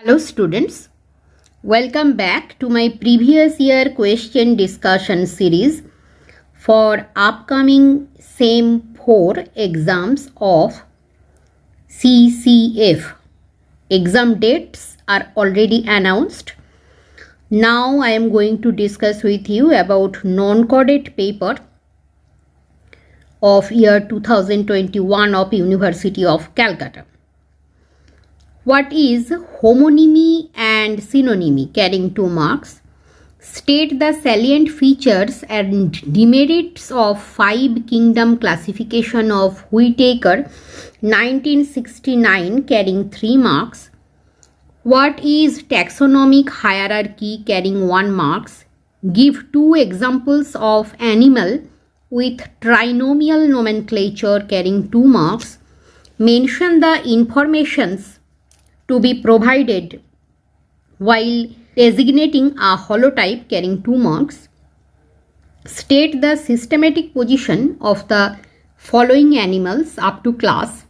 Hello students, welcome back to my previous year question discussion series for upcoming SEM 4 exams of CCF. Exam dates are already announced. Now I am going to discuss with you about Nonchordate paper of year 2021 of University of Calcutta. What is homonymy and synonymy carrying 2 marks? State the salient features and demerits of 5 kingdom classification of Whitaker 1969 carrying 3 marks. What is taxonomic hierarchy carrying 1 marks? Give 2 examples of animal with trinomial nomenclature carrying 2 marks. Mention the informations to be provided while designating a holotype carrying 2 marks. State the systematic position of the following animals up to class,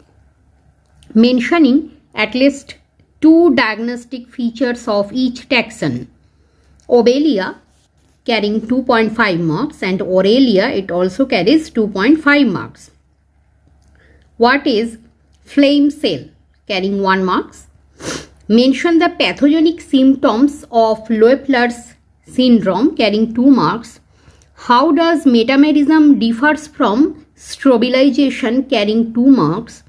mentioning at least 2 diagnostic features of each taxon. Obelia carrying 2.5 marks and Aurelia, it also carries 2.5 marks. What is flame cell carrying 1 marks? Mention the pathogenic symptoms of Loeffler's syndrome carrying 2 marks. How does metamerism differs from strobilization carrying 2 marks?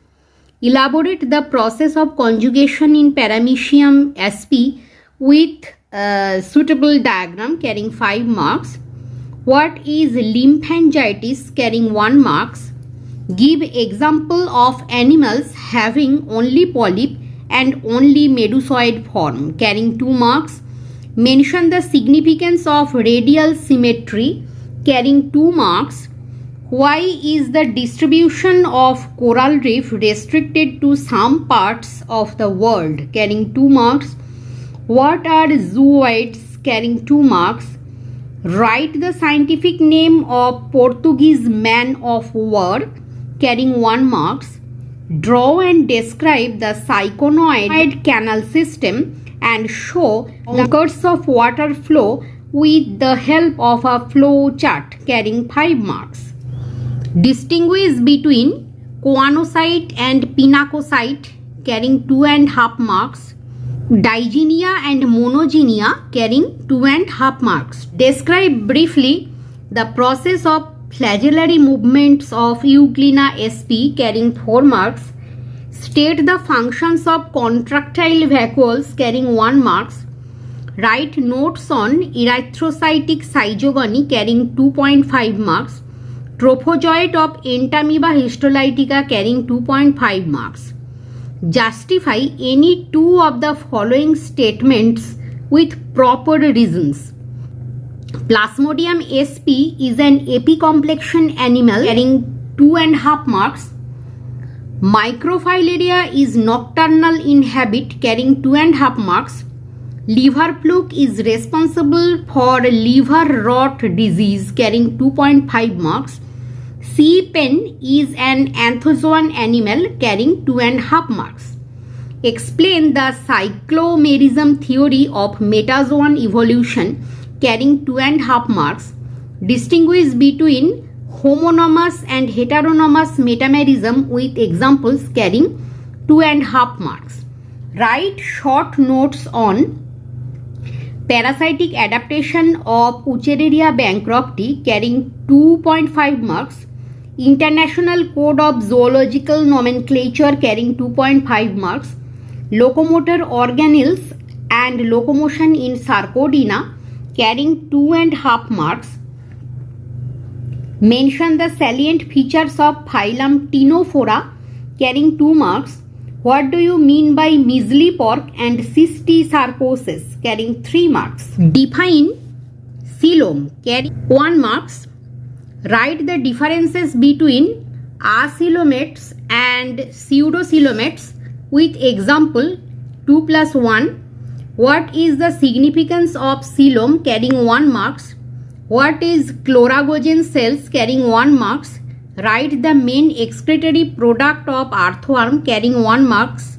Elaborate the process of conjugation in Paramecium sp with a suitable diagram carrying 5 marks. What is lymphangitis carrying 1 marks? Give example of animals having only polyp and only medusoid form carrying 2 marks. Mention the significance of radial symmetry carrying 2 marks. Why is the distribution of coral reef restricted to some parts of the world carrying 2 marks? What are zooids carrying 2 marks? Write the scientific name of Portuguese man of war carrying 1 marks. Draw and describe the cyclonoid canal system and show the curves of water flow with the help of a flow chart carrying 5 marks. Distinguish between choanocyte and pinacocyte carrying 2.5 marks. Digynia and monogynia carrying 2.5 marks. Describe briefly the process of flagellary movements of Euglena sp carrying 4 marks. State the functions of contractile vacuoles carrying 1 marks. Write notes on erythrocytic zygogony carrying 2.5 marks. Trophozoite of Entamoeba histolytica carrying 2.5 marks. Justify any 2 of the following statements with proper reasons. Plasmodium sp is an epicomplexion animal carrying 2.5 marks. Microfilaria is nocturnal in habit carrying 2.5 marks. Liver fluke is responsible for liver rot disease carrying 2.5 marks. Sea pen is an anthozoan animal carrying 2.5 marks. Explain the cyclomerism theory of metazoan evolution carrying 2.5 marks. Distinguish between homonymous and heteronymous metamerism with examples carrying 2.5 marks. Write short notes on parasitic adaptation of Wuchereria bancrofti carrying 2.5 marks. International Code of Zoological Nomenclature carrying 2.5 marks. Locomotor organelles and locomotion in Sarcodina carrying 2.5 marks. Mention the salient features of phylum Ctenophora carrying 2 marks. What do you mean by measly pork and cystosarcosis carrying 3 marks? Define coelom carrying 1 marks. Write the differences between acoelomates and pseudocoelomates with example 2 plus 1. What is the significance of coelom carrying 1 marks? What is chloragogen cells carrying 1 marks? Write the main excretory product of earthworm carrying 1 marks.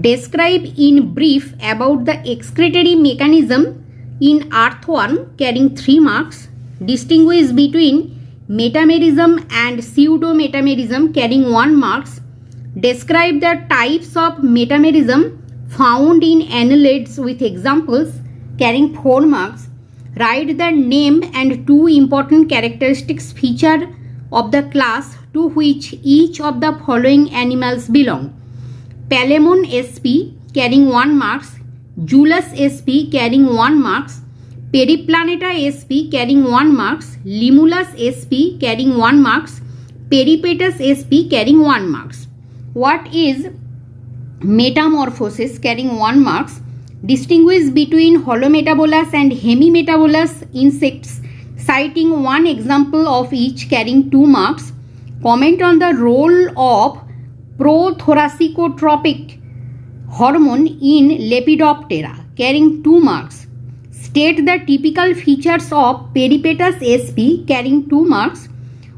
Describe in brief about the excretory mechanism in earthworm, carrying 3 marks. Distinguish between metamerism and pseudometamerism, carrying 1 marks. Describe the types of metamerism found in annelids with examples, carrying 4 marks. Write the name and 2 important characteristics feature of the class to which each of the following animals belong. Palemon sp, carrying 1 marks. Julius sp, carrying 1 marks. Periplaneta sp, carrying 1 marks. Limulus sp, carrying 1 marks. Peripatus sp, carrying 1 marks. What is metamorphosis, carrying 1 marks? Distinguish between holometabolous and hemimetabolous insects, citing 1 example of each, carrying 2 marks. Comment on the role of prothoracicotropic hormone in Lepidoptera, carrying 2 marks. State the typical features of Peripatus sp, carrying 2 marks.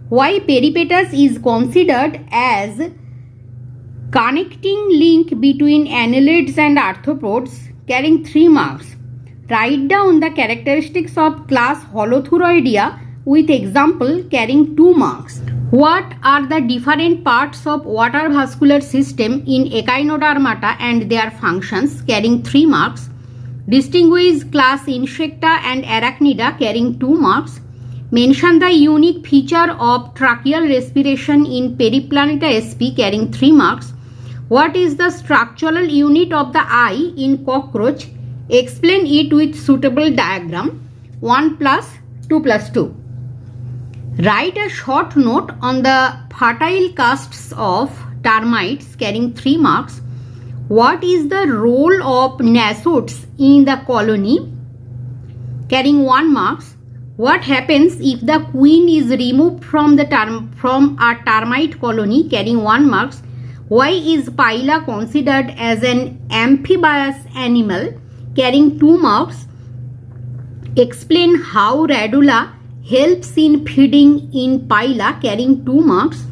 Why Peripatus is considered as connecting link between annelids and arthropods, carrying 3 marks. Write down the characteristics of class Holothuroidea with example, carrying 2 marks. What are the different parts of water vascular system in Echinodermata and their functions, carrying 3 marks. Distinguish class Insecta and Arachnida, carrying 2 marks. Mention the unique feature of tracheal respiration in Periplaneta sp, carrying 3 marks. What is the structural unit of the eye in cockroach? Explain it with suitable diagram. 1 plus 2 plus 2. Write a short note on the fertile casts of termites, carrying 3 marks. What is the role of nassots in the colony, carrying 1 marks? What happens if the queen is removed from a termite colony, carrying 1 marks? Why is Pila considered as an amphibious animal, carrying 2 marks? Explain how radula helps in feeding in Pila, carrying 2 marks.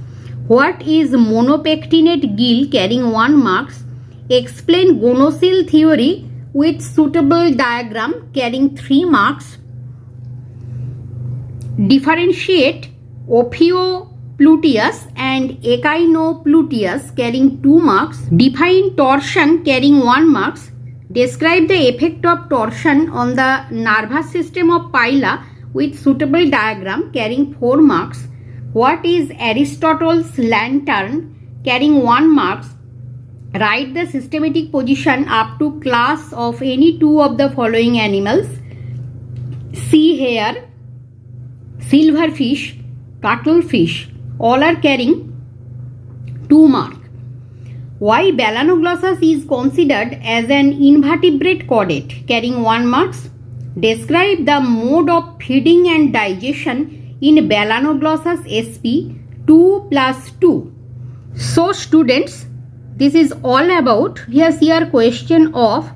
What is monopectinate gill, carrying 1 marks? Explain gonocyle theory with suitable diagram, carrying 3 marks. Differentiate Ophiopluteus and Echinopluteus, carrying 2 marks. Define torsion, carrying 1 marks. Describe the effect of torsion on the nervous system of Pila with suitable diagram, carrying 4 marks. What is Aristotle's lantern, carrying 1 marks? Write the systematic position up to class of any 2 of the following animals: sea hare, silverfish, cuttlefish. All are carrying 2 marks. Why Balanoglossus is considered as an invertebrate chordate, carrying 1 marks? Describe the mode of feeding and digestion in Balanoglossus sp 2 plus 2. So students, this is all about. Here's your question of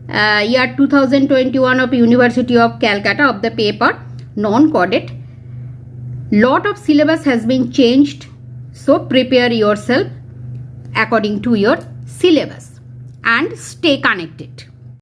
year 2021 of University of Calcutta of the paper Nonchordate. Lot of syllabus has been changed, so prepare yourself according to your syllabus and stay connected.